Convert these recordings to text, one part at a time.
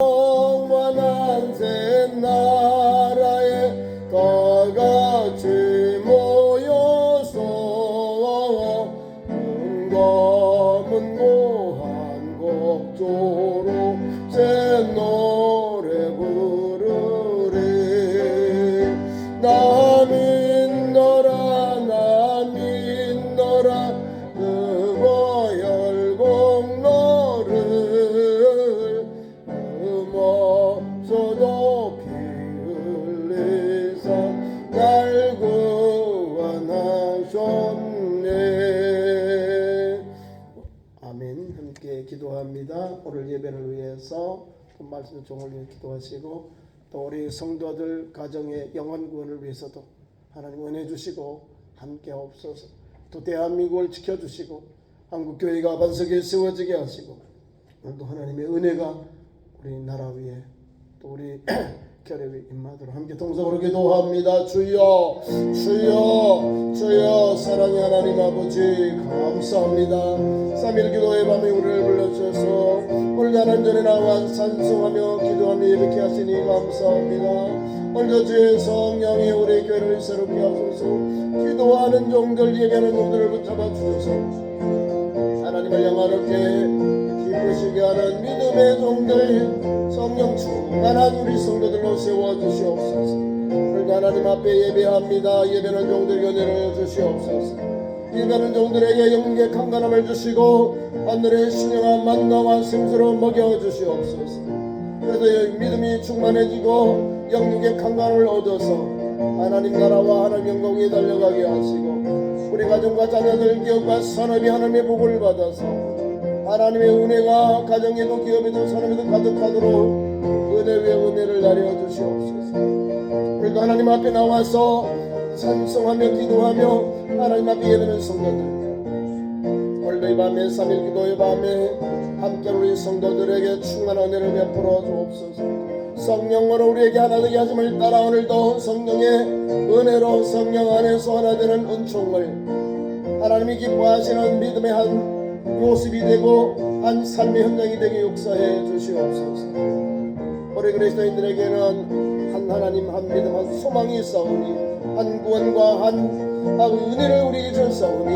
영원한 새 나라에 다 같이 모여서 은검은 고한 곡조로 새 노래 부르리. 나 믿노라 나 믿노라 그거 열공로를 음어서도 피 흘리사 날 구원하셨네. 아멘. 함께 기도합니다. 오늘 예배를 위해서 말씀 종을 위해 기도하시고 또 우리 성도들 가정의 영혼 구원을 위해서도 하나님 은혜 주시고 함께 없어서 또 대한민국을 지켜주시고 한국교회가 반석에 세워지게 하시고 오늘도 하나님의 은혜가 우리 나라 위에 또 우리 교회 위에 임하도록 함께 동성으로 기도합니다. 주여 주여 주여 사랑의 하나님 아버지 감사합니다. 3일 기도의 밤에 우리를 불러주셔서 오늘 하나님 전에 나와 찬송하며 기도하며 예배케 하시니 감사합니다. 오늘도 주의 성령이 우리 교회를 새롭게 하소서. 기도하는 종들 예배하는 종들을 붙잡아 주셔서 하나님을 영화롭게 기쁘시게 하는 믿음의 종들 성령 충만한 우리 성도들로 세워주시옵소서. 오늘 하나님 앞에 예배합니다. 예배하는 종들에게 은혜를 주시옵소서. 예배하는 종들에게 영계 강건함을 주시고 하늘의 신령한 만나와 생수로 먹여주시옵소서. 그래서 믿음이 충만해지고 영육의 강건함을 얻어서 하나님 나라와 하나님 영광에 달려가게 하시고 우리 가정과 자녀들 기업과 산업이 하나님의 복을 받아서 하나님의 은혜가 가정에도 기업에도 산업에도 가득하도록 은혜 위에 은혜를 나려 주시옵소서. 우리도 하나님 앞에 나와서 찬송하며 기도하며 하나님 앞에 예배하는 성도들 오늘도 이 밤에 3일 기도의 밤에 함께 우리 성도들에게 충만한 은혜를 베풀어 주옵소서. 성령으로 우리에게 하나 되게 하심을 따라 오늘도 성령의 은혜로 성령 안에서 하나 되는 은총을 하나님이 기뻐하시는 믿음의 한 모습이 되고 한 삶의 현장이 되게 역사해 주시옵소서. 우리 그리스도인들에게는 한 하나님 한 믿음 한 소망이 있사오니 한 구원과 한 은혜를 우리에게 주사오니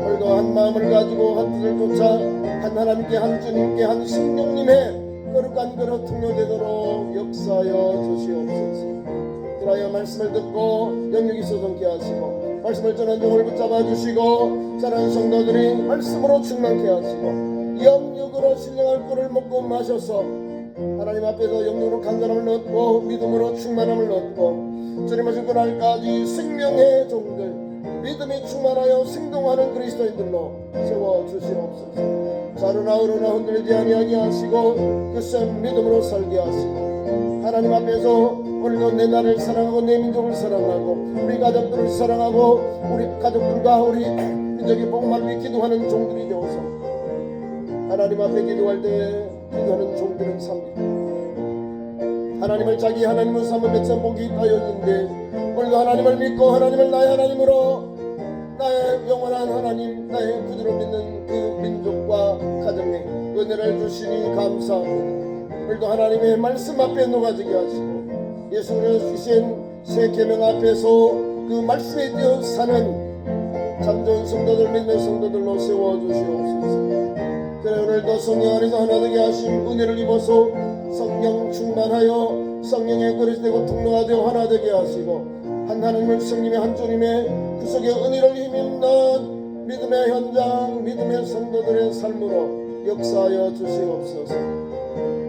오늘도 한 마음을 가지고 한 뜻을 쫓아 한 하나님께 한 주님께 한 성령님의 거룩한 그릇 통로되도록 역사하여 주시옵소서. 그러하여 말씀을 듣고 영육이 쏟아지게 하시고 말씀을 전한 종을 붙잡아 주시고 자라는 성도들이 말씀으로 충만케 하시고 영육으로 신령한 꿀을 먹고 마셔서 하나님 앞에서 영육으로 강건함을 얻고 믿음으로 충만함을 얻고 주님 오실 그날까지 생명의 종들 믿음이 충만하여 생동하는 그리스도인들로 세워주시옵소서. 자르나 으르나 흔들리지 아니하게 하시고 그쌤 믿음으로 살게 하시고 하나님 앞에서 오늘도 내 나라를 사랑하고 내 민족을 사랑하고 우리 가족들을 사랑하고 우리 가족들과 우리 민족의 복음을 위해 기도하는 종들이 되어서 하나님 앞에 기도할 때 기도하는 종들은 삽니다. 하나님을 자기 하나님으로 삼은 백성 복이 있다 여긴데 오늘도 하나님을 믿고 하나님을 나의 하나님으로 나의 영원한 하나님 나의 구주로 믿는 그 민족과 가정에 은혜를 주시니 감사합니다. 오늘도 하나님의 말씀 앞에 녹아지게 하시고 예수를 주신 새 계명 앞에서 그 말씀에 뛰어 사는 참 좋은 성도들 믿는 성도들로 세워주시옵소서. 그래 오늘도 성령 안에서 하나 되게 하신 은혜를 입어서 성령 충만하여 성령의 그릇이 되고 통로가 되어 하나 되게 하시고 한 하나님을 성님의 한 주님의 그 속에 은혜를 힘입는 믿음의 현장 믿음의 성도들의 삶으로 역사하여 주시옵소서.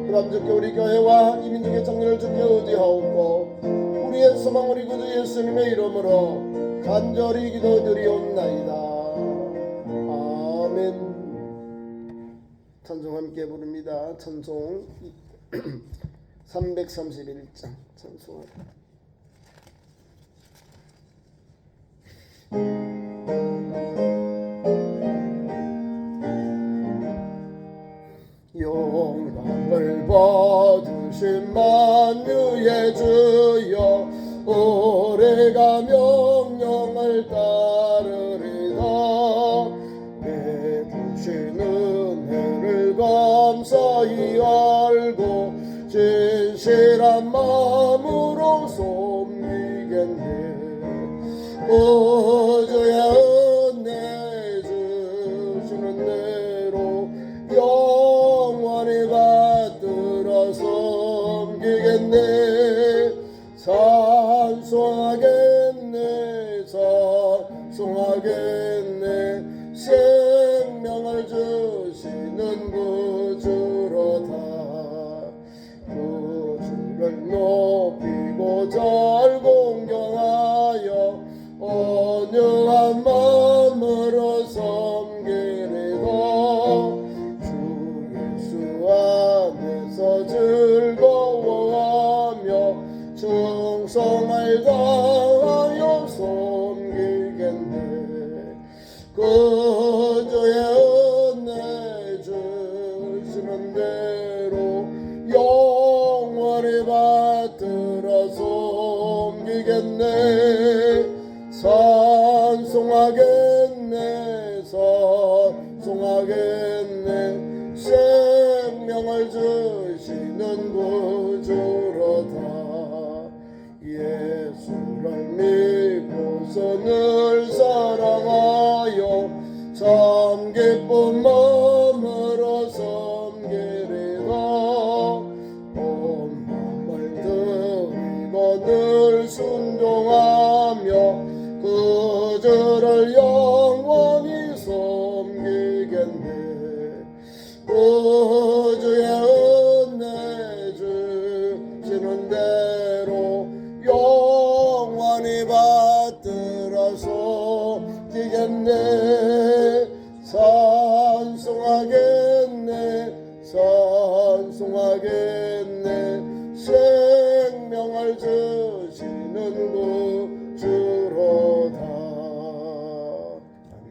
그럼 주께 우리 교회와 이 민족의 정리를 주께 의지하옵고 우리의 소망 우리 구주 예수님의 이름으로 간절히 기도드리옵나이다. 아멘. 찬송 함께 부릅니다. 찬송 331장 찬송합니다. 영광을 받으신 만유의 주여 오래가 명령을 따르리다. 베푸신 은혜를 감사히 알고 진실한 마음으로 섬기겠네. 구주의 은혜 주시는 대로 영원히 받들어 섬기겠네. 찬송하겠네 찬송하겠네. 생명을 주시는 구주로다. 구주를 높이고 잘 공경하여 온유한 마음으로 섬기리다. 주 예수 안에서 즐거워하며 충성을 다하여 섬기겠네. 구주의 은혜 주시는 대로 영원히 받들어 섬기겠네. 찬송하겠네 찬송하겠네. 생명을 주시는 구주로다. 예수를 믿고서 늘 사랑하여 참 기쁜 마음으로 섬기리다. 온 마음을 드리고 늘 순종하며 구주를 영원히 섬기겠네. 구주의 은혜 주시는 대로 영원히 받들어 섬기겠네. 찬송하겠네 찬송하겠네. 생명을 주시는 구주로다. 아멘.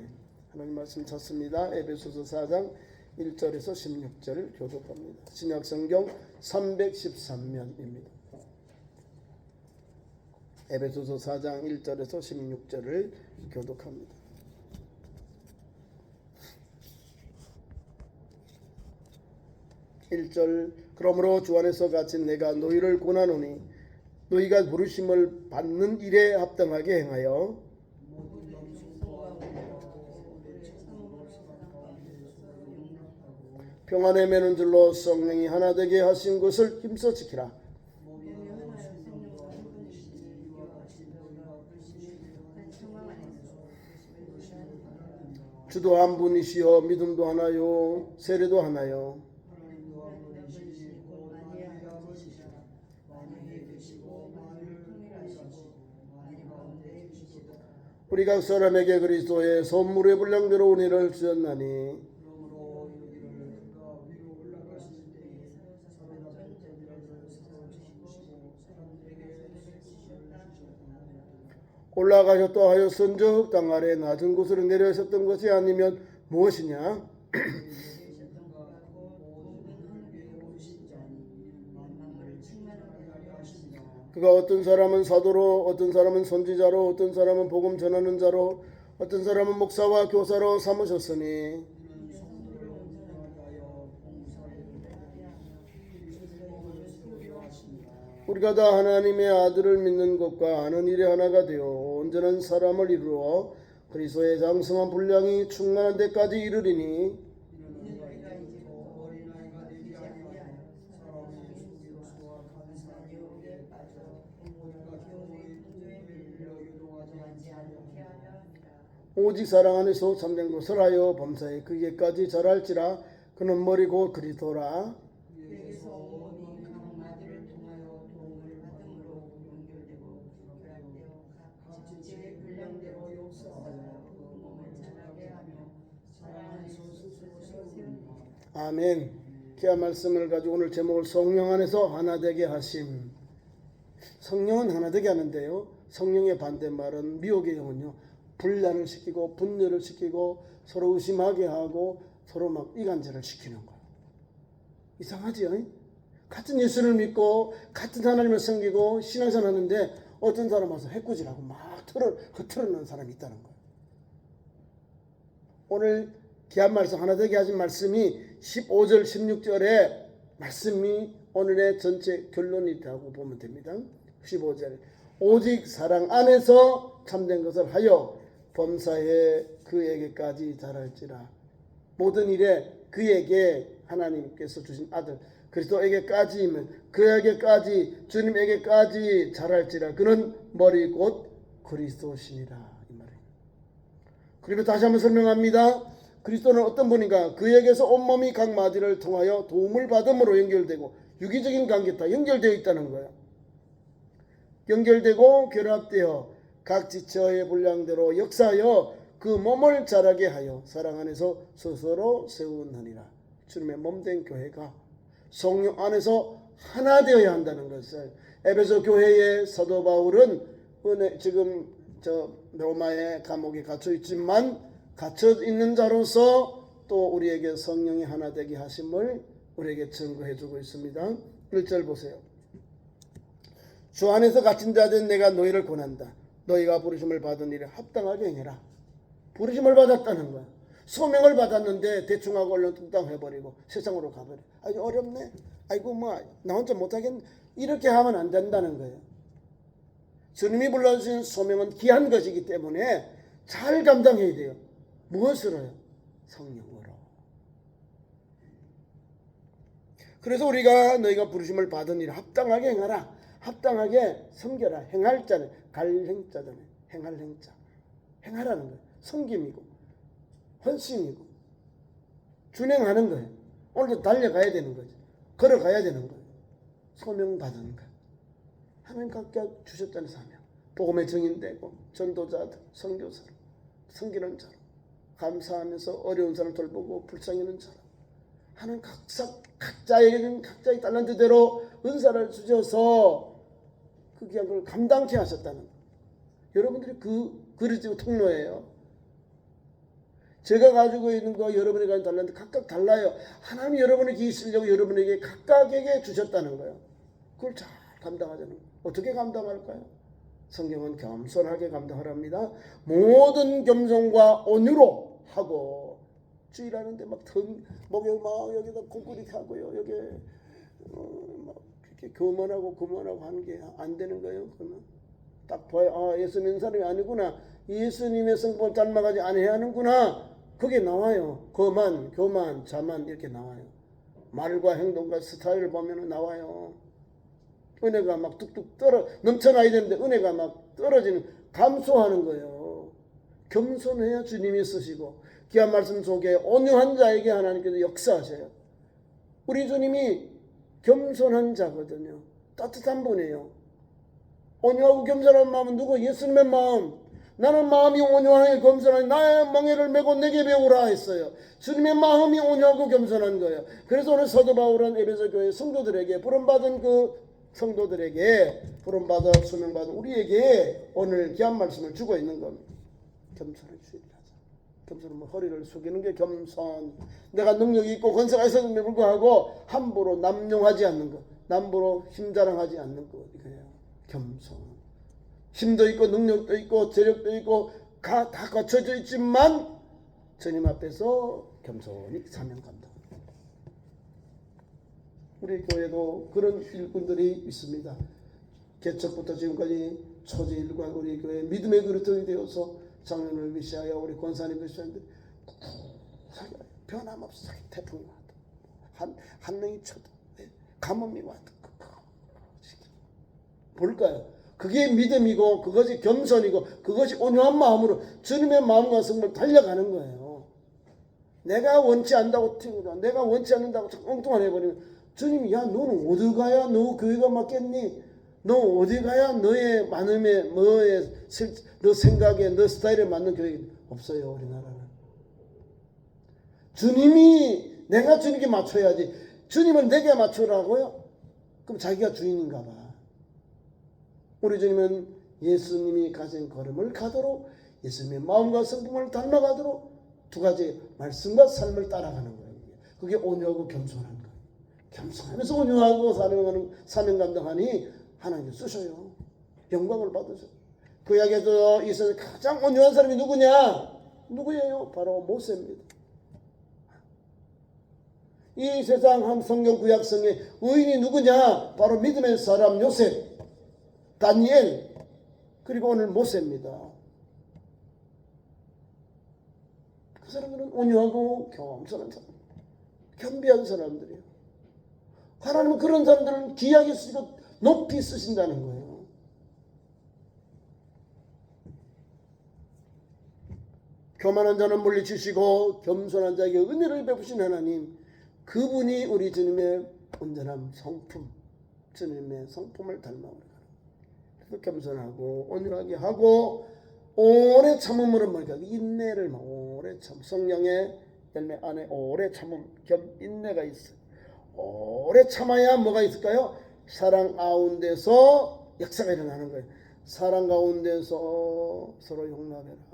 하나님 말씀 찾습니다. 에베소서 4장 1절에서 16절을 교독합니다. 신약성경 313면입니다. 에베소서 4장 1절에서 16절을 교독합니다. 1절. 그러므로 주 안에서 같이 내가 너희를 권하노니 너희가 부르심을 받는 일에 합당하게 행하여 평안에 매는 줄로 성령이 하나 되게 하신 것을 힘써 지키라. 주도 한 분이시여 믿음도 하나요 세례도 하나요. 우리 각 사람에게 그리스도의 선물의 분량대로 은혜를 주셨나니 올라가셨다 하였은즉 땅 아래 낮은 곳으로 내려오셨던 것이 아니면 무엇이냐. 그가 어떤 사람은 사도로 어떤 사람은 선지자로 어떤 사람은 복음 전하는 자로 어떤 사람은 목사와 교사로 삼으셨으니 우리가 다 하나님의 아들을 믿는 것과 아는 일에 하나가 되어 온전한 사람을 이루어 그리스도의 장성한 분량이 충만한 데까지 이르리니 오직 사랑 안에서 참된 것을 하여 범사에 그에까지 자랄지라. 그는 머리고 그리스도라. 아멘. 귀한 말씀을 가지고 오늘 제목을 성령 안에서 하나 되게 하심. 성령은 하나 되게 하는데요, 성령의 반대말은 미혹의 영은요, 분란을 시키고 분열을 시키고 서로 의심하게 하고 서로 막 이간질을 시키는 거예요. 이상하지요? 같은 예수를 믿고 같은 하나님을 섬기고 신앙생활 하는데 어떤 사람 와서 해꾸질하고 막 흐트러놓는 사람이 있다는 거예요. 오늘 귀한 말씀 하나 되게 하신 말씀이 15절 16절에 말씀이 오늘의 전체 결론이라고 보면 됩니다. 15절에 오직 사랑 안에서 참된 것을 하여 범사에 그에게까지 자랄지라. 모든 일에 그에게 하나님께서 주신 아들 그리스도에게까지면 그에게까지 주님에게까지 자랄지라. 그는 머리 곧 그리스도시니라. 이 말이에요. 그리고 다시 한번 설명합니다. 그리스도는 어떤 분인가? 그에게서 온몸이 각 마디를 통하여 도움을 받음으로 연결되고 유기적인 관계 다 연결되어 있다는 거예요. 연결되고 결합되어 각 지체의 분량대로 역사하여 그 몸을 자라게 하여 사랑 안에서 스스로 세우느니라. 주님의 몸된 교회가 성령 안에서 하나 되어야 한다는 것을 에베소 교회의 사도 바울은 지금 로마의 감옥에 갇혀 있지만 갇혀 있는 자로서 또 우리에게 성령이 하나 되게 하심을 우리에게 증거해 주고 있습니다. 1절 보세요. 주 안에서 갇힌 자된 내가 너희를 권한다. 너희가 부르심을 받은 일에 합당하게 행해라. 부르심을 받았다는 거야. 소명을 받았는데 대충 하고 얼른 뚱땅 해버리고 세상으로 가버려. 아주 어렵네. 아이고 나 혼자 못하겠네. 이렇게 하면 안 된다는 거예요. 주님이 불러주신 소명은 귀한 것이기 때문에 잘 감당해야 돼요. 무엇으로요? 성령으로. 그래서 우리가 너희가 부르심을 받은 일 합당하게 행하라. 합당하게 섬겨라. 행할 자는 갈행자잖아요. 행할 행자. 행하라는 거예요. 섬김이고 헌신이고 준행하는 거예요. 오늘도 달려가야 되는 거죠. 걸어가야 되는 거예요. 소명받은 것. 하나님 각각 주셨다는 사명. 복음의 증인되고 전도자들, 선교사로 섬기는 자로 감사하면서 어려운 사람 돌보고 불쌍히 있는 자로 하는 각자에게는 각자의 달란트대로 은사를 주셔서 그 귀한 걸 감당케 하셨다는 거예요. 여러분들이 그릇지고 통로예요. 제가 가지고 있는 거 여러분이 가진 달란트 각각 달라요. 하나님이 여러분의 귀 쓰려고 여러분에게 각각에게 주셨다는 거예요. 그걸 잘 감당하자는 거예요. 어떻게 감당할까요? 성경은 겸손하게 감당하랍니다. 모든 겸손과 온유로 하고 주일하는데 막 목에 막 여기다 콩쿠리 하고요. 여기 막 이렇게 교만하고 하는 게 안 되는 거예요. 그러면 딱 봐요. 예수 믿는 사람이 아니구나. 예수님의 성품을 닮아가지 않아야 하는구나. 그게 나와요. 교만, 자만 이렇게 나와요. 말과 행동과 스타일을 보면 나와요. 은혜가 막 뚝뚝 넘쳐나야 되는데 은혜가 막 떨어지는 감소하는 거예요. 겸손해야 주님이 쓰시고 귀한 말씀 속에 온유한 자에게 하나님께서 역사하셔요. 우리 주님이 겸손한 자거든요. 따뜻한 분이에요. 온유하고 겸손한 마음은 누구? 예수님의 마음. 나는 마음이 온유하게 겸손하니 나의 멍에를 메고 내게 배우라 했어요. 주님의 마음이 온유하고 겸손한 거예요. 그래서 오늘 사도 바울은 에베소 교회 성도들에게 부름받은 성도들에게 부름받아 소명받은 우리에게 오늘 귀한 말씀을 주고 있는 겁니다. 겸손을 주의하자. 겸손은 허리를 숙이는 게 겸손. 내가 능력이 있고 권세가 있었음에도 불구하고 함부로 남용하지 않는 것. 남부로 힘자랑하지 않는 것. 이거예요. 겸손. 힘도 있고 능력도 있고 재력도 있고 다 갖춰져 있지만 주님 앞에서 겸손히 사명 감당. 우리 교회도 그런 일꾼들이 있습니다. 개척부터 지금까지 초지일관 우리 교회 믿음의 그릇이 되어서 장로를 위시하여 우리 권사님을 위시하는데 변함없이 태풍이 와도 한 명이 쳐도 가뭄이 와도 뭘까요? 그게 믿음이고 그것이 겸손이고 그것이 온유한 마음으로 주님의 마음과 성품을 달려가는 거예요. 내가 원치 않는다고 튀고 내가 원치 않는다고 엉뚱한 해버리면 주님이 야 너는 어디 가야 너 교회가 맞겠니? 너 어디 가야 너의 마음에 너 생각에 너 스타일에 맞는 교회 없어요. 우리나라는. 주님이 내가 주님께 맞춰야지. 주님을 내게 맞추라고요? 그럼 자기가 주인인가 봐. 우리 주님은 예수님이 가진 걸음을 가도록 예수님의 마음과 성품을 닮아가도록 두 가지 말씀과 삶을 따라가는 거예요. 그게 온유하고 겸손한 거예요. 겸손하면서 온유하고 사명 감당하니 하나님이 쓰셔요. 영광을 받으셔요. 그 이야기에서 이 세상에 가장 온유한 사람이 누구냐? 누구예요? 바로 모세입니다. 이 세상 한 성경 구약성의 의인이 누구냐? 바로 믿음의 사람 요셉, 다니엘, 그리고 오늘 모세입니다. 그 사람들은 온유하고 겸손한 사람, 겸비한 사람들이에요. 하나님은 그런 사람들을 귀하게 쓰시고 높이 쓰신다는 거예요. 교만한 자는 물리치시고 겸손한 자에게 은혜를 베푸신 하나님, 그분이 우리 주님의 온전한 성품, 주님의 성품을 닮아오는 거예요. 겸손하고 온유하게 하고 오래 참음으로 뭐니까 인내를 오래 참, 성령의 열매 안에 오래 참음, 겸 인내가 있어요. 오래 참아야 뭐가 있을까요? 사랑 가운데서 역사가 일어나는 거예요. 사랑 가운데서 서로 용납해라.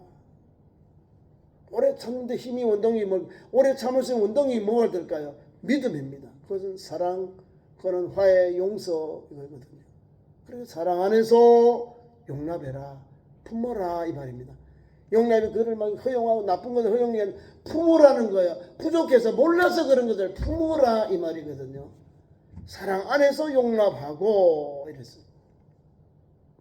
오래 참는데 힘이 원동이 뭐, 오래 참을수록 원동이 뭐가 될까요? 믿음입니다. 그것은 사랑, 그거는 화해, 용서 이거거든요. 그래서 사랑 안에서 용납해라, 품어라 이 말입니다. 용납이 그를 막 허용하고 나쁜 것을 허용이 아니라 품으라는 거예요. 부족해서 몰라서 그런 것을 품으라 이 말이거든요. 사랑 안에서 용납하고 이랬어요.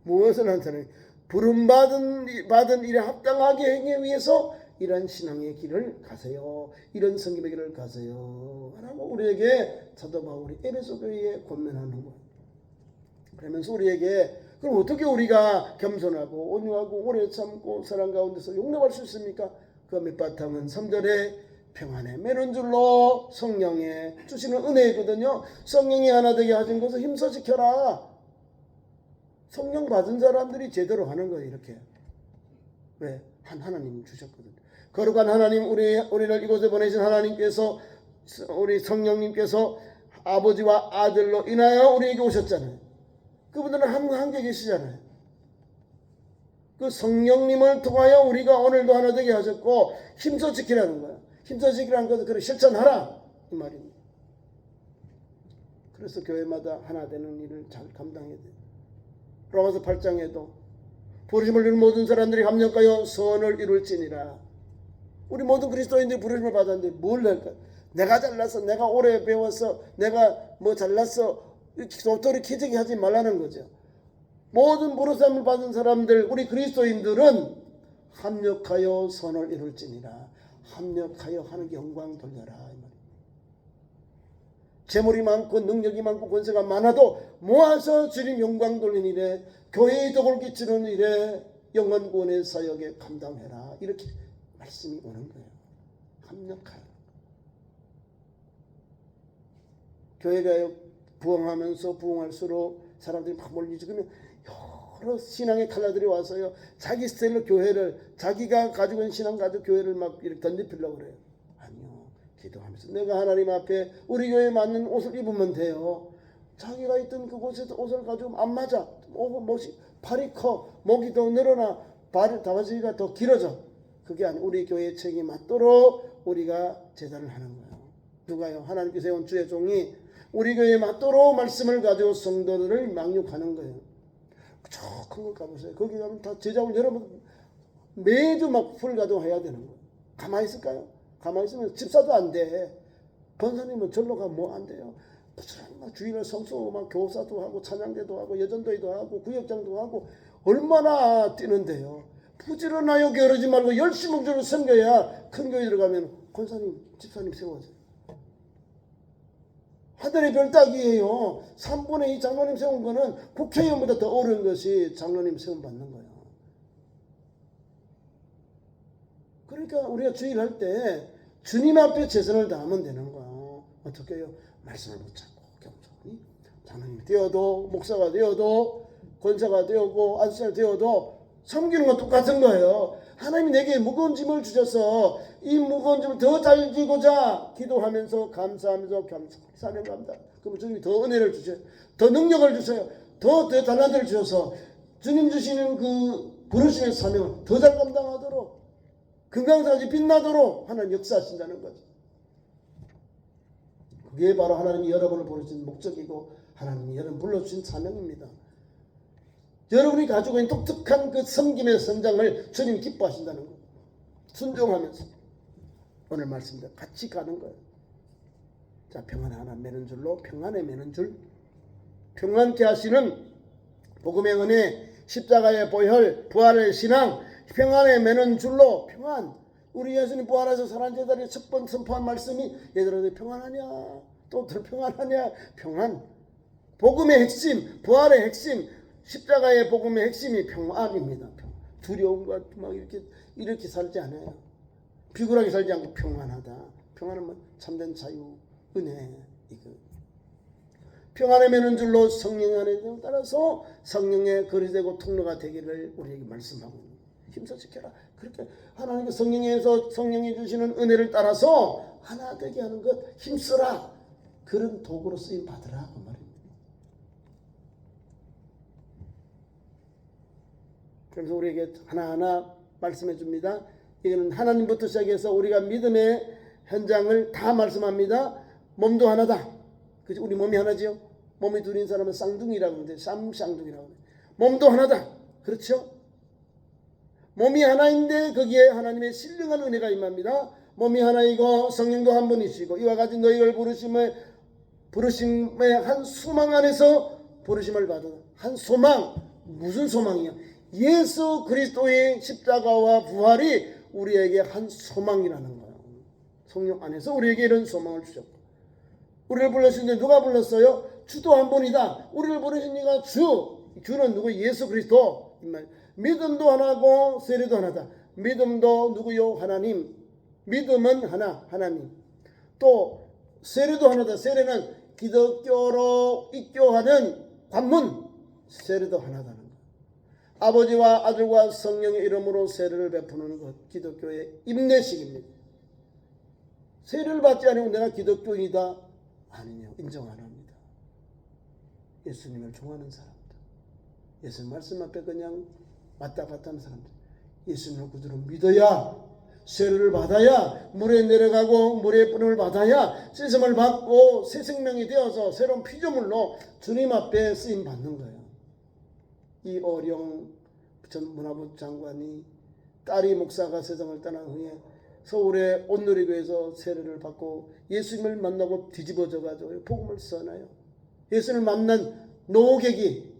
무엇을 한다는 부름받은 일에 합당하게 행하기 위해서 이런 신앙의 길을 가세요. 이런 성김의 길을 가세요. 라고 우리에게 사도 바울이 에베소 교회에 권면하는 거예요. 그러면서 우리에게 그럼 어떻게 우리가 겸손하고 온유하고 오래 참고 사랑 가운데서 용납할 수 있습니까? 그 밑바탕은 3절에 평안에 매는 줄로 성령에 주시는 은혜이거든요. 성령이 하나 되게 하신 것을 힘써 지켜라. 성령 받은 사람들이 제대로 하는 거예요. 이렇게. 왜? 하나님 주셨거든요. 거룩한 하나님, 우리를 이곳에 보내신 하나님께서, 우리 성령님께서 아버지와 아들로 인하여 우리에게 오셨잖아요. 그분들은 한국에 계시잖아요. 그 성령님을 통하여 우리가 오늘도 하나 되게 하셨고 힘써 지키라는 거야. 힘써 지키라는 것은 그를 실천하라 이 말입니다. 그래서 교회마다 하나 되는 일을 잘 감당해야 돼요. 로마서 8장에도 부르심을 이룬 모든 사람들이 합력하여 선을 이룰지니라. 우리 모든 그리스도인들이 부르심을 받았는데 뭘 할까요? 내가 잘났어, 내가 오래 배웠어, 내가 뭐 잘났어, 도토리 키재기 하지 말라는 거죠. 모든 부르심을 받은 사람들, 우리 그리스도인들은 합력하여 선을 이룰지니라. 합력하여 하는 게 영광 돌려라. 재물이 많고 능력이 많고 권세가 많아도 모아서 주님 영광 돌리는 일에, 교회의 덕을 끼치는 일에, 영원 구원의 사역에 감당해라. 이렇게 말씀이 오는 거예요. 합력하여. 교회가 부흥하면서 부흥할수록 사람들이 막 몰리지. 그러면 여러 신앙의 칼라들이 와서요, 자기 스타일로 교회를, 자기가 가지고 있는 신앙 가지고 교회를 막 이렇게 던지려고 그래요. 아니요. 기도하면서 내가 하나님 앞에 우리 교회에 맞는 옷을 입으면 돼요. 자기가 있던 그곳에서 옷을 가지고 안 맞아. 옷이 팔이 커, 목이 더 늘어나, 다바지가 더 길어져. 그게 아니고 우리 교회의 책이 맞도록 우리가 제단을 하는 거예요. 누가요? 하나님께서 세운 주의 종이 우리 교회에 맞도록 말씀을 가지고 성도들을 양육하는 거예요. 저 큰 걸 가보세요. 거기 가면 다 제자들 여러분 매주 막 풀 가지고 해야 되는 거예요. 가만히 있을까요? 가만히 있으면 집사도 안 돼. 권사님은 절로 가면 뭐 안 돼요. 부지런히 막 주일날 성수 막 교사도 하고 찬양대도 하고 예전도회도 하고 구역장도 하고 얼마나 뛰는데요. 부지런하여 게으르지 말고 열심히 목적으로 섬겨야 큰 교회 들어가면 권사님, 집사님 세워져요. 하늘의 별 따기예요. 3분의 2 장로님 세운 거는 국회의원보다 더 어려운 것이 장로님 세움 받는 거예요. 그러니까 우리가 주일할 때 주님 앞에 최선을 다하면 되는 거예요. 어떻게 해요? 말씀을 붙잡고 겸손히 장로님이 되어도 목사가 되어도 권사가 되어도 안수사가 되어도 섬기는 건 똑같은 거예요. 하나님이 내게 무거운 짐을 주셔서 이 무거운 짐을 더 잘 지고자 기도하면서 감사하면서 사명 감사. 그러면 주님이 더 은혜를 주셔요. 더 능력을 주세요. 더 달란트를 주셔서 주님 주시는 그 부르심의 사명을 더 잘 감당하도록 금강산이 빛나도록 하나님 역사하신다는 거죠. 그게 바로 하나님이 여러분을 부르신 목적이고 하나님이 여러분을 불러주신 사명입니다. 여러분이 가지고 있는 독특한 그 섬김의 선장을 주님이 기뻐하신다는 거. 순종하면서 오늘 말씀대로 같이 가는 거예요. 자, 평안 하나 매는 줄로 평안에 매는 줄, 평안케 하시는 복음의 은혜, 십자가의 보혈, 부활의 신앙, 평안에 매는 줄로 평안. 우리 예수님 부활해서 살아난 제자리에 첫 번 선포한 말씀이 얘들아 평안하냐, 또 더 평안하냐. 평안. 복음의 핵심, 부활의 핵심, 십자가의 복음의 핵심이 평안입니다. 두려움과 막 이렇게 살지 않아요. 비굴하게 살지 않고 평안하다. 평안은 참된 자유, 은혜. 이거. 평안에 매는 줄로 성령 안에 따라서 성령의 거리되고 통로가 되기를 우리에게 말씀하고 있습니다. 힘써 지켜라. 그렇게 하나님의 성령에서 성령이 주시는 은혜를 따라서 하나 되게 하는 것 힘쓰라. 그런 도구로 쓰임 받으라 그 말입니다. 그래서 우리에게 하나하나 말씀해 줍니다. 이거는 하나님부터 시작해서 우리가 믿음의 현장을 다 말씀합니다. 몸도 하나다. 그치? 우리 몸이 하나지요. 몸이 둘인 사람은 쌍둥이라고 하는데 쌍둥이라고 하는데 몸도 하나다. 그렇죠? 몸이 하나인데 거기에 하나님의 신령한 은혜가 임합니다. 몸이 하나이고 성령도 한 분이시고 이와 같이 너희를 부르심의 한 소망 안에서 부르심을 받은 한 소망. 무슨 소망이야? 예수 그리스도의 십자가와 부활이 우리에게 한 소망이라는 거예요. 성령 안에서 우리에게 이런 소망을 주셨고, 우리를 불러주신데 누가 불렀어요? 주도 한 분이다. 우리를 부르신 이가 주는 누구? 예수 그리스도. 믿음도 하나고 세례도 하나다. 믿음도 누구요? 하나님. 믿음은 하나, 하나님. 또 세례도 하나다. 세례는 기독교로 입교하는 관문. 세례도 하나다는 것. 아버지와 아들과 성령의 이름으로 세례를 베푸는 것, 기독교의 임내식입니다. 세례를 받지 않으면 내가 기독교인이다? 아니요, 인정 안 합니다. 예수님을 좋아하는 사람들, 예수님 말씀 앞에 그냥 왔다 갔다 하는 사람들, 예수님을 구주로 믿어야, 세례를 받아야, 물에 내려가고 물의 뿌림을 받아야 씻음을 받고 새 생명이 되어서 새로운 피조물로 주님 앞에 쓰임 받는 거예요. 이어령 전 문화부 장관이 딸이 목사가 세상을 떠난 후에 서울의 온누리교에서 세례를 받고 예수님을 만나고 뒤집어져가지고 복음을 써나요. 예수님을 만난 노객이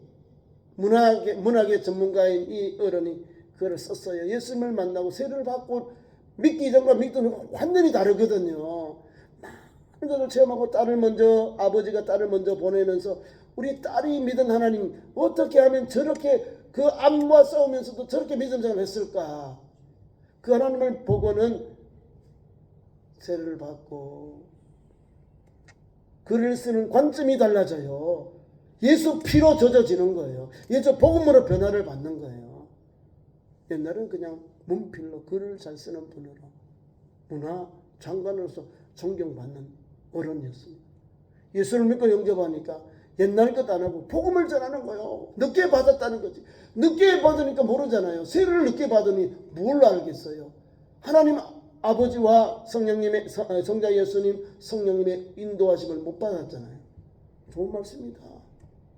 문학의 전문가인 이 어른이 그걸 썼어요. 예수님을 만나고 세례를 받고 믿기 전과 믿던 완전히 다르거든요. 많은 것을 체험하고 아버지가 딸을 먼저 보내면서 우리 딸이 믿은 하나님 어떻게 하면 저렇게 그 암과 싸우면서도 저렇게 믿음 생활을 했을까? 그 하나님을 보고는 세례를 받고 글을 쓰는 관점이 달라져요. 예수 피로 젖어지는 거예요. 예수 복음으로 변화를 받는 거예요. 옛날은 그냥 문필로 글을 잘 쓰는 분으로 문화 장관으로서 존경받는 어른이었습니다. 예수를 믿고 영접하니까 옛날 것 안 하고 복음을 전하는 거예요. 늦게 받았다는 거지. 늦게 받으니까 모르잖아요. 세례를 늦게 받으니 뭘 알겠어요. 하나님 아버지와 성령님의 성자 예수님 성령님의 인도하심을 못 받았잖아요. 좋은 말씀입니다.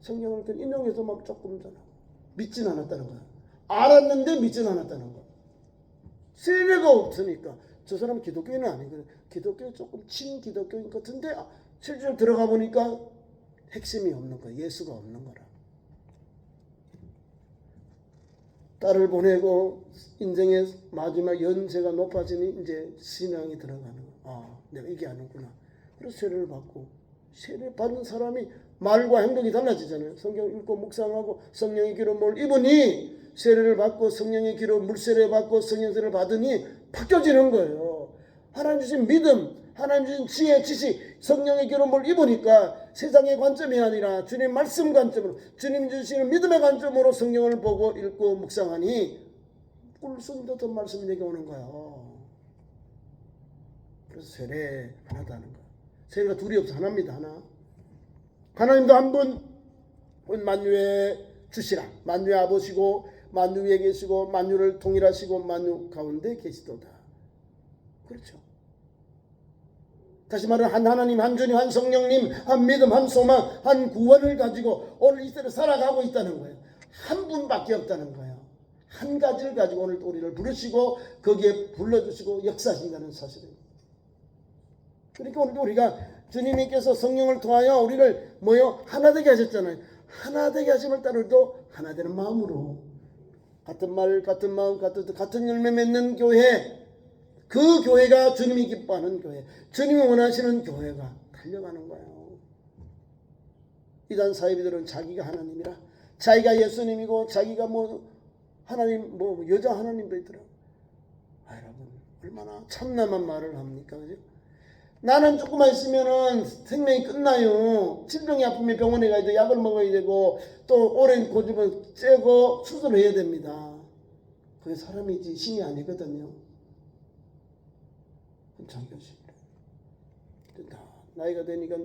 성경을 인용해서만 조금 전하고 믿진 않았다는 거야. 알았는데 믿진 않았다는 거야. 세례가 없으니까 저 사람은 기독교인은 아니거든. 기독교 조금 친기독교인 같은데 실제로 들어가 보니까 핵심이 없는 거야. 예수가 없는 거라. 딸을 보내고 인생의 마지막 연세가 높아지니 이제 신앙이 들어가는 거야. 내가 이게 아니구나. 그래서 세례를 받고 세례 받은 사람이 말과 행동이 달라지잖아요. 성경 읽고 묵상하고 성령의 기름을 입으니 세례를 받고 성령의 기름 물세례 받고 성령세례를 받으니 바뀌어지는 거예요. 하나님 주신 믿음, 하나님 주신 지혜, 지식, 성령의 기름을 입으니까 세상의 관점이 아니라 주님 말씀 관점으로, 주님 주시는 믿음의 관점으로 성경을 보고 읽고 묵상하니 꿀순 듯한 말씀이 내게 오는 거예요. 그래서 세례 하나다는 거예요. 세례가 둘이 없어 하나입니다. 하나. 하나님도 한 분 만유에 주시라. 만유의 아버지고 만유 위에 계시고 만유를 통일하시고 만유 가운데 계시도다. 그렇죠. 다시 말하면 한 하나님, 한 주님, 한 성령님, 한 믿음, 한 소망, 한 구원을 가지고 오늘 이 세상을 살아가고 있다는 거예요. 한 분밖에 없다는 거예요. 한 가지를 가지고 오늘 또 우리를 부르시고 거기에 불러주시고 역사하신다는 사실입니다. 그러니까 오늘 우리가 주님께서 성령을 통하여 우리를 뭐요? 하나 되게 하셨잖아요. 하나 되게 하심을 따라 우리도 하나 되는 마음으로 같은 말, 같은 마음, 같은 열매 맺는 교회, 그 교회가 주님이 기뻐하는 교회, 주님이 원하시는 교회가 달려가는 거예요. 이단 사이비들은 자기가 하나님이라, 자기가 예수님이고 자기가 뭐 하나님, 뭐 여자 하나님도 있더라. 여러분 얼마나 참남한 말을 합니까? 그죠? 나는 조금만 있으면은 생명이 끝나요. 질병이 아프면 병원에 가야 돼, 약을 먹어야 되고, 또 오랜 고집은 째고 수술을 해야 됩니다. 그게 사람이지 신이 아니거든요. 자기가 신이라. 나이가 되니까,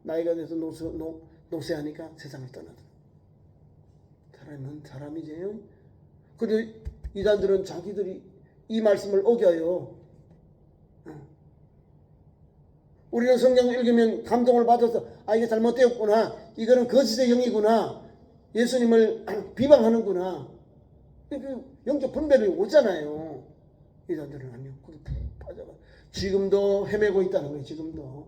나이가 돼서 노쇠하니까 세상을 떠나더라. 사람은 사람이지. 근데 이단들은 자기들이 이 말씀을 어겨요. 우리는 성경을 읽으면 감동을 받아서 이게 잘못되었구나, 이거는 거짓의 영이구나, 예수님을 비방하는구나, 그 영적 분별이 오잖아요. 이단들은 아니요. 빠져가. 지금도 헤매고 있다는 거예요. 지금도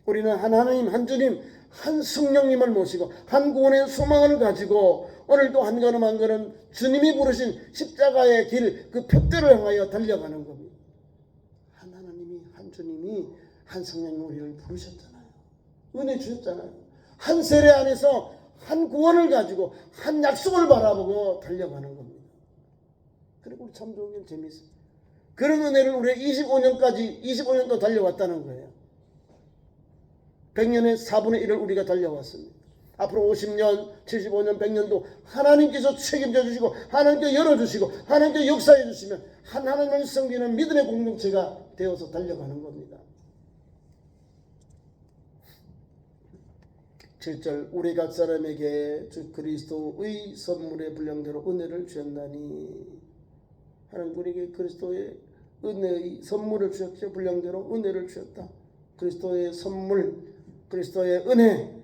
우리는 한 하나님, 한 주님, 한 성령님을 모시고 한 구원의 소망을 가지고 오늘도 한 걸음 한 걸음 주님이 부르신 십자가의 길, 그 표대를 향하여 달려가는 겁니다. 한 하나님이, 한 주님이, 한 성령이 우리를 부르셨잖아요. 은혜 주셨잖아요. 한 세례 안에서 한 구원을 가지고 한 약속을 바라보고 달려가는 겁니다. 그리고 우리 참 좋은 게 재미있어요. 그런 은혜를 우리가 25년도 달려왔다는 거예요. 100년의 4분의 1을 우리가 달려왔습니다. 앞으로 50년, 75년, 100년도 하나님께서 책임져 주시고 하나님께서 열어주시고 하나님께서 역사해 주시면 한 하나님을 섬기는 믿음의 공동체가 되어서 달려가는 겁니다. 7절, 우리 각 사람에게 주 그리스도의 선물의 분량대로 은혜를 주셨나니, 하나님 우리에게 그리스도의 은혜의 선물을 주셨죠. 분량대로 은혜를 주셨다. 그리스도의 선물, 그리스도의 은혜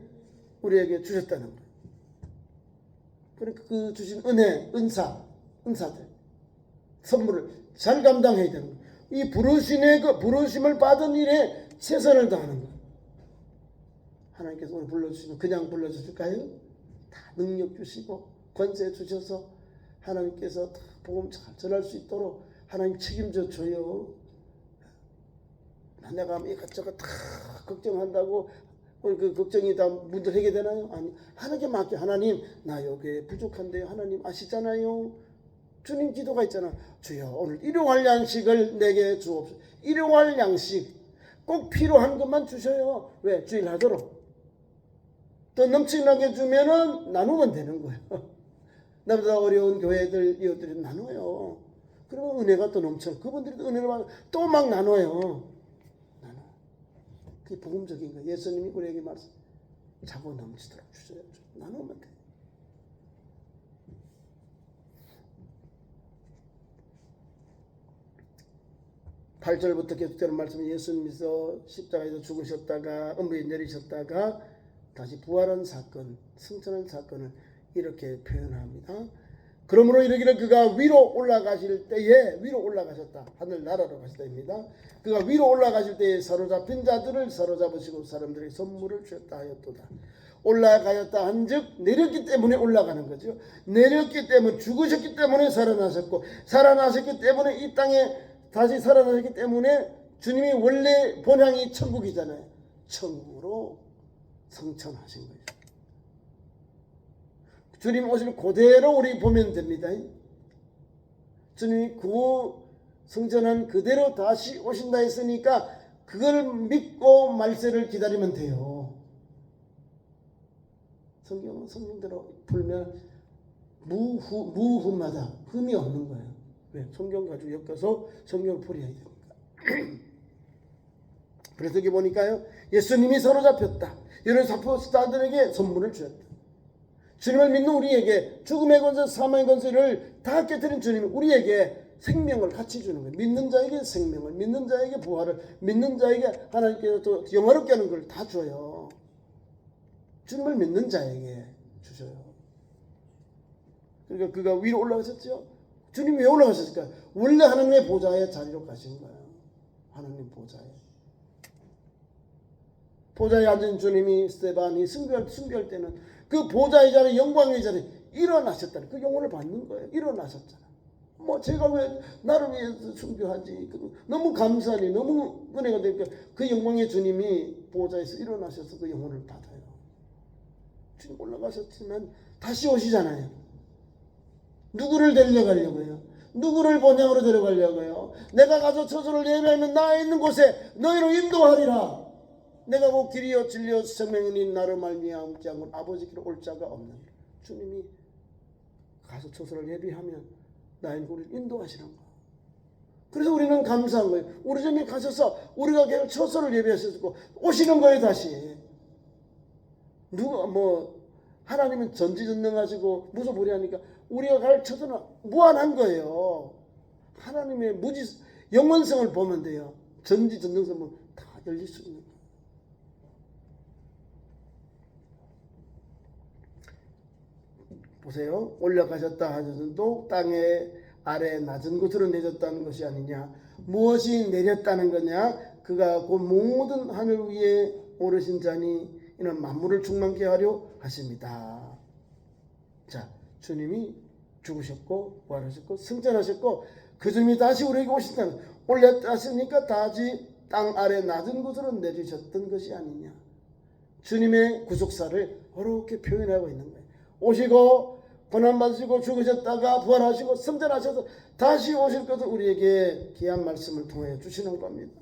우리에게 주셨다는 거예요. 그러니까 그 주신 은혜, 은사들, 선물을 잘 감당해야 되는 거예요. 이 부르심을 받은 일에 최선을 다하는 거예요. 하나님께서 우리 불러주시면 그냥 불러주실까요? 다 능력 주시고 권세 주셔서 하나님께서 다 복음 잘 전할 수 있도록 하나님 책임져 줘요. 내가 이것저것 다 걱정한다고 그 걱정이 다 문제 해결되나요? 아니, 하나님께 맡겨. 하나님, 나 여기에 부족한데요. 하나님 아시잖아요. 주님 기도가 있잖아. 주여, 오늘 일용할 양식을 내게 주옵소서. 일용할 양식 꼭 필요한 것만 주셔요. 왜? 주일 하도록. 또 넘치나게 주면은 나누면 되는 거예요. 나보다 어려운 교회들, 이웃들이 나눠요. 그러면 은혜가 또 넘쳐. 그분들이 은혜를 받고 또 막 나눠요. 그게 복음적인 거예요. 예수님이 우리에게 말씀, 자고 넘치도록 주셔야 나누면 돼. (8절부터) 계속되는 말씀은 예수님께서 십자가에서 죽으셨다가 은부에 내리셨다가 다시 부활한 사건, 승천한 사건을 이렇게 표현합니다. 그러므로 이르기를 그가 위로 올라가실 때에, 위로 올라가셨다, 하늘나라로 가셨다입니다. 그가 위로 올라가실 때에 사로잡힌 자들을 사로잡으시고 사람들에게 선물을 주셨다 하였도다. 올라가셨다 한즉 내렸기 때문에 올라가는 거죠. 내렸기 때문에, 죽으셨기 때문에 살아나셨고, 살아나셨기 때문에 이 땅에 다시 살아나셨기 때문에 주님이 원래 본향이 천국이잖아요. 천국으로 성천하신 거죠. 주님 오실 그대로 우리 보면 됩니다. 주님이 성전한 그대로 다시 오신다 했으니까 그걸 믿고 말세를 기다리면 돼요. 성경은 성경대로 풀면 무흠하다, 흠이 없는 거예요. 왜? 성경 가지고 엮어서 성경을 풀어야 되니까. 그래서 여기 보니까요, 예수님이 사로잡혔다. 이런 사포스타들에게 선물을 주셨다. 주님을 믿는 우리에게 죽음의 권세, 사망의 권세를 다 깨뜨린 주님이 우리에게 생명을 같이 주는 거예요. 믿는 자에게 생명을, 믿는 자에게 부활을, 믿는 자에게 하나님께서 또 영화롭게 하는 걸 다 줘요. 주님을 믿는 자에게 주셔요. 그러니까 그가 위로 올라가셨죠. 주님이 왜 올라가셨을까요? 원래 하나님의 보좌의 자리로 가신 거예요. 하나님 보좌에 앉은 주님이 스데반이 순교할 때는 그 보좌의 자리, 영광의 자리 일어나셨다는 그 영혼을 받는 거예요. 일어나셨잖아. 뭐 제가 왜 나를 위해서 순교하지? 너무 감사하니 너무 은혜가 되니까 그 영광의 주님이 보좌에서 일어나셔서 그 영혼을 받아요. 주님 올라가셨지만 다시 오시잖아요. 누구를 데려가려고요? 누구를 본향으로 데려가려고요? 내가 가서 처소를 예배하면 나 있는 곳에 너희를 인도하리라. 내가 곧 길이요 진리요 생명이니 나를 말미암지 않고 아버지 길로 올 자가 없는 주님이 가서 처소를 예배하면 나의 우리를 인도하시는 거. 그래서 우리는 감사한 거예요. 우리 집에 가셔서 우리가 계속 처소를 예배하셨고 오시는 거예요. 다시 누가 하나님은 전지전능하시고 무소불위하니까 우리가 갈 처소는 무한한 거예요. 하나님의 영원성을 보면 돼요. 전지전능성을 보면 다 열릴 수 있는 거예요. 보세요. 올라가셨다 하셔도 땅에 아래 낮은 곳으로 내렸다는 것이 아니냐. 무엇이 내렸다는 거냐. 그가 그 모든 하늘 위에 오르신 자니 이는 만물을 충만케 하려 하십니다. 자, 주님이 죽으셨고 부활하셨고 승천하셨고 그 주님이 다시 우리에게 오신다는 올렸다시니까 다시 땅 아래 낮은 곳으로 내리셨던 것이 아니냐. 주님의 구속사를 그렇게 표현하고 있는 거예요. 오시고 고난받으시고 죽으셨다가 부활하시고 승천하셔서 다시 오실 것을 우리에게 귀한 말씀을 통해 주시는 겁니다.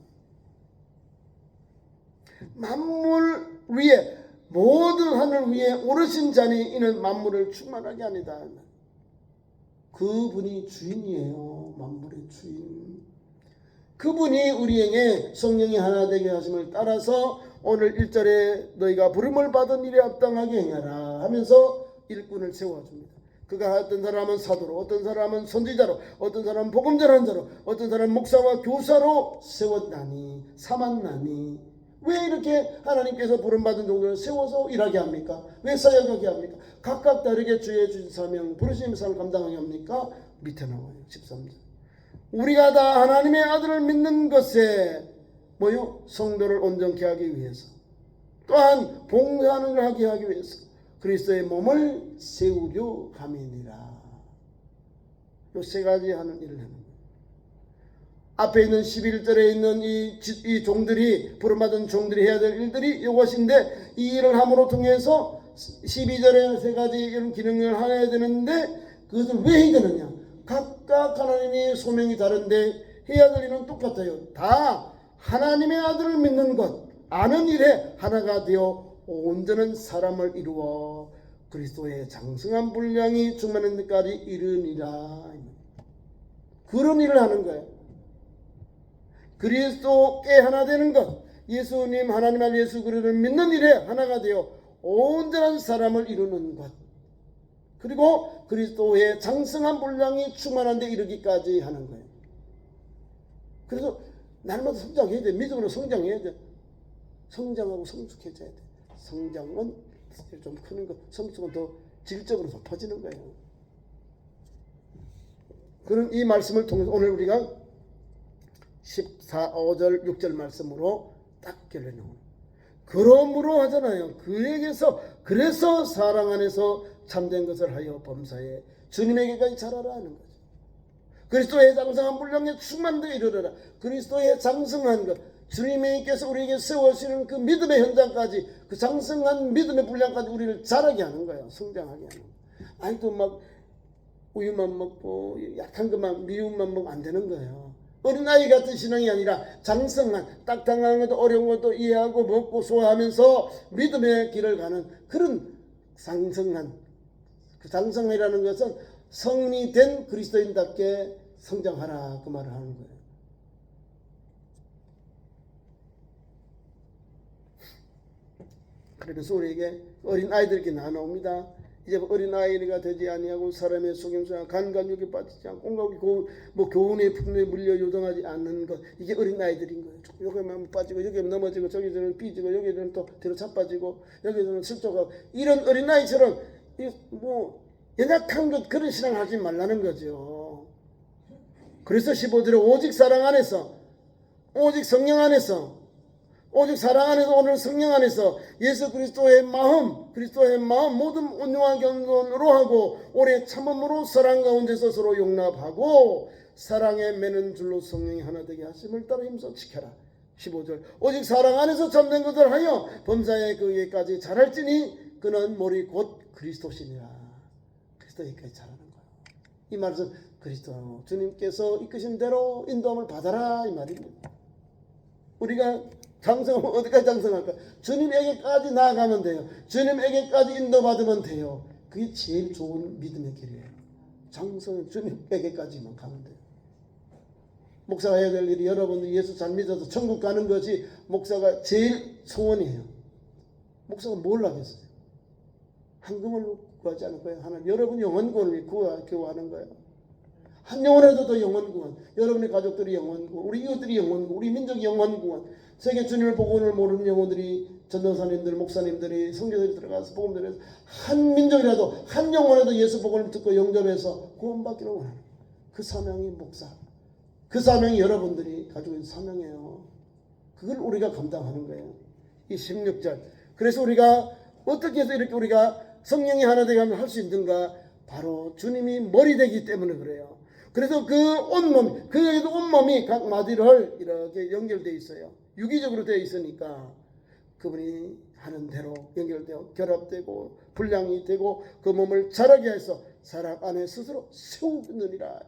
만물 위에 모든 하늘 위에 오르신 자니 이는 만물을 충만하게 하니다. 그분이 주인이에요. 만물의 주인. 그분이 우리에게 성령이 하나 되게 하심을 따라서 오늘 1절에 너희가 부름을 받은 일에 합당하게 행하라 하면서 일꾼을 세워줍니다. 그가 어떤 사람은 사도로, 어떤 사람은 선지자로, 어떤 사람은 복음 전하는 자로, 어떤 사람은 목사와 교사로 세웠나니 삼았나니. 왜 이렇게 하나님께서 부름받은 종들을 세워서 일하게 합니까? 왜 사역하게 합니까? 각각 다르게 주의 주신 사명 부르심의 삶을 감당하게 합니까? 밑에 나와요. 13절. 우리가 다 하나님의 아들을 믿는 것에 성도를 온전케 하기 위해서, 또한 봉사하는 걸 하게 하기 위해서 그리스도의 몸을 세우려 함이니라. 요 세 가지 하는 일을 하는 거예요. 앞에 있는 11절에 있는 이 종들이 부름받은 종들이 해야 될 일들이 이것인데 이 일을 함으로 통해서 12절에 세 가지 이런 기능을 해야 되는데 그것을 왜 해야 되느냐? 각각 하나님의 소명이 다른데 해야 될 일은 똑같아요. 다 하나님의 아들을 믿는 것, 아는 일에 하나가 되어 온전한 사람을 이루어 그리스도의 장성한 분량이 충만한 데까지 이르니라. 그런 일을 하는 거예요. 그리스도께 하나 되는 것, 예수님 하나님 아들 예수 그리스도를 믿는 일에 하나가 되어 온전한 사람을 이루는 것, 그리고 그리스도의 장성한 분량이 충만한 데 이르기까지 하는 거예요. 그래서 날마다 성장해야 돼. 믿음으로 성장해야 돼. 성장하고 성숙해져야 돼. 성장은 좀 크는 거, 성숙은 더 질적으로 높아지는 거예요. 그런 이 말씀을 통해서 오늘 우리가 5절 6절 말씀으로 딱 결론이 나옵니다. 그러므로 하잖아요. 그에게서 그래서 사랑 안에서 참된 것을 하여 범사에 주님에게까지 자라라 하는 거죠. 그리스도의 장성한 분량에 충만되게 이르러라. 그리스도의 장성한 것, 주님께서 우리에게 세워주시는 그 믿음의 현장까지, 그 장성한 믿음의 분량까지 우리를 자라게 하는 거예요. 성장하게 하는 거예요. 아직도 막 우유만 먹고 약한 것만 미움만 먹으면 안 되는 거예요. 어린아이 같은 신앙이 아니라 장성한, 딱딱한 것도 어려운 것도 이해하고 먹고 소화하면서 믿음의 길을 가는 그런 장성한, 그 장성이라는 것은 성이 된 그리스도인답게 성장하라, 그 말을 하는 거예요. 그래서 우리에게 어린아이들에게 나눠옵니다. 이제 어린아이가 되지 아니하고 사람의 속임수나 간간욕에 빠지지 않고 온갖 교훈의 풍류에 물려 요동하지 않는 것, 이게 어린아이들인 거예요. 여기만 빠지고 여기만 넘어지고 저기서는 삐지고 여기서는 또 뒤로 자빠지고 여기서는 슬쩍하고, 이런 어린아이처럼 연약한 것 그런 신앙을 하지 말라는 거죠. 그래서 15절에 오직 사랑 안에서 오직 성령 안에서, 오직 사랑 안에서, 오늘 성령 안에서 예수 그리스도의 마음 모든 온유한 겸손으로 하고 오래 참음으로 사랑 가운데서 서로 용납하고 사랑에 매는 줄로 성령이 하나 되게 하심을 따라 힘써 지켜라. 15절 오직 사랑 안에서 참된 것을 하여 범사에 그에까지 자랄지니 그는 머리 곧 그리스도시니라. 그리스도에까지 자라는 거예요. 이 말은 그리스도 주님께서 이끄신 대로 인도함을 받아라 이 말입니다. 우리가 장성하면 어디까지 장성할까? 주님에게까지 나아가면 돼요. 주님에게까지 인도받으면 돼요. 그게 제일 좋은 믿음의 길이에요. 장성은 주님에게까지만 가면 돼요. 목사가 해야 될 일이 여러분들 예수 잘 믿어서 천국 가는 것이 목사가 제일 소원이에요. 목사가 뭘 하겠어요? 한금을 구하지 않을 거예요. 하나님 여러분 영혼구원을 구하는 거예요. 한 영혼에도 더 영혼구원, 여러분의 가족들이 영혼구원, 우리 이웃들이 영혼구원, 우리 민족이 영혼구원, 세계 주님을 복음을 모르는 영혼들이 전도사님들, 목사님들이 성교들이 들어가서 복음 전해서 한 민족이라도 한 영혼에도 예수 복음을 듣고 영접해서 구원받기를 원하는 그 사명이 목사, 그 사명이 여러분들이 가지고 있는 사명이에요. 그걸 우리가 감당하는 거예요. 이 16절 그래서 우리가 어떻게 해서 이렇게 우리가 성령이 하나 되게 하면 할 수 있는가? 바로 주님이 머리 되기 때문에 그래요. 그래서 그 온몸, 그에게도 온몸이 각 마디를 이렇게 연결되어 있어요. 유기적으로 되어 있으니까 그분이 하는 대로 연결되어 결합되고 분량이 되고 그 몸을 자라게 해서 사랑 안에 스스로 세우느니라.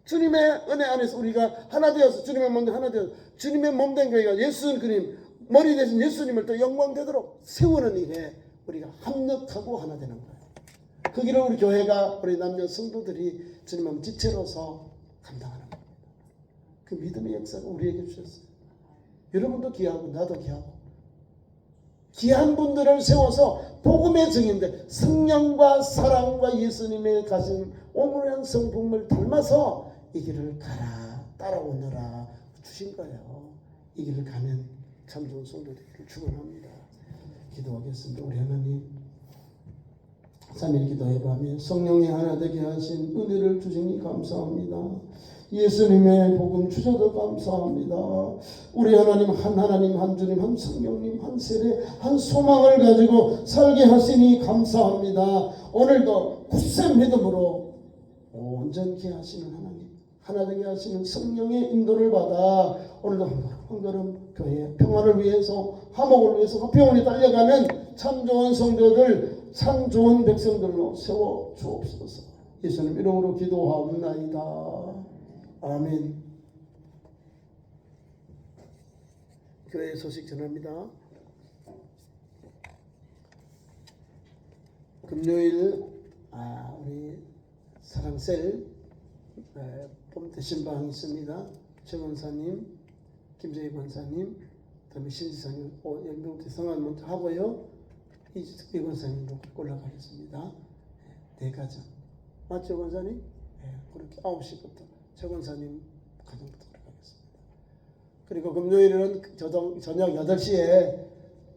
주님의 은혜 안에서 우리가 하나 되어서 주님의 몸 하나 되어서 주님의 몸 된 교회가 예수 그님 머리 되신 예수님을 또 영광되도록 세우는 일에 우리가 합력하고 하나 되는 거예요. 그 길을 우리 교회가 우리 남녀 성도들이 주님의 지체로서 감당하는 겁니다. 그 믿음의 역사가 우리에게 주셨어요. 여러분도 귀하고 나도 귀하고 귀한 분들을 세워서 복음의 증인들 성령과 사랑과 예수님의 가진 온전한 성품을 닮아서 이 길을 가라 따라오너라 주신 거예요. 이 길을 가는 참 좋은 성도들을 축원합니다. 기도하겠습니다. 우리 하나님 3일 기도의 밤에 성령이 하나 되게 하신 은혜를 주시니 감사합니다. 예수님의 복음 주셔도 감사합니다. 우리 하나님 한 주님 한 성령님 한 세례 한 소망을 가지고 살게 하시니 감사합니다. 오늘도 굳센 믿음으로 온전케 하시는 하나님 하나 되게 하시는 성령의 인도를 받아 오늘도 한 걸음 교회 평화를 위해서 화목을 위해서 화평을 달려가는 참 좋은 성도들 참 좋은 백성들로 세워 주옵소서. 예수님 이름으로 기도하옵나이다. 아멘. 교회 소식 전합니다. 금요일 우리 사랑셀 봄 대신방 있습니다. 최 권사님, 김재희 권사님, 그다음에 신지사님, 연병대 성안 먼저 하고요. 이주특비 권사님도 올라가겠습니다. 네 가정 맞죠 권사님? 네, 그렇게 9시부터 최 권사님 가정부터 올라가겠습니다. 그리고 금요일은 저녁 8시에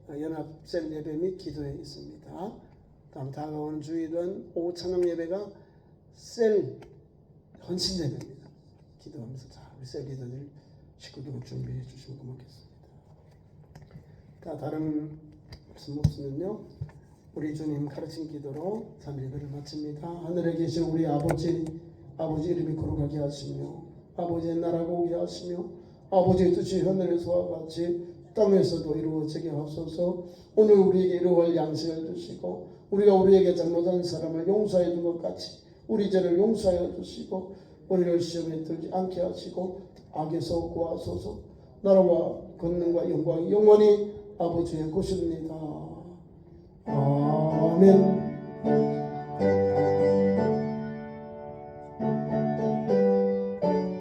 연합셀 예배 및 기도회 있습니다. 다음 다가오는 주일은 오후 찬양 예배가 셀 헌신 예배입니다. 기도하면서 우리 셀 리더들 식구들 준비해 주시면 고맙겠습니다. 다른 말씀 없으면요 우리 주님 가르친 기도로 3일을 마칩니다. 하늘에 계신 우리 아버지 이름이 거룩하게 하시며 아버지의 나라가 오게 하시며 아버지의 뜻이 하늘에서와 같이 땅에서도 이루어지게 하소서. 오늘 우리에게 이루어갈 양식을 주시고 우리가 우리에게 잘못한 사람을 용서해 준 것 같이 우리 죄를 용서하여 주시고 우리를 시험에 들지 않게 하시고 악에서 구하소서. 나라와 권능과 영광이 영원히 아버지의 것입니다. 아멘.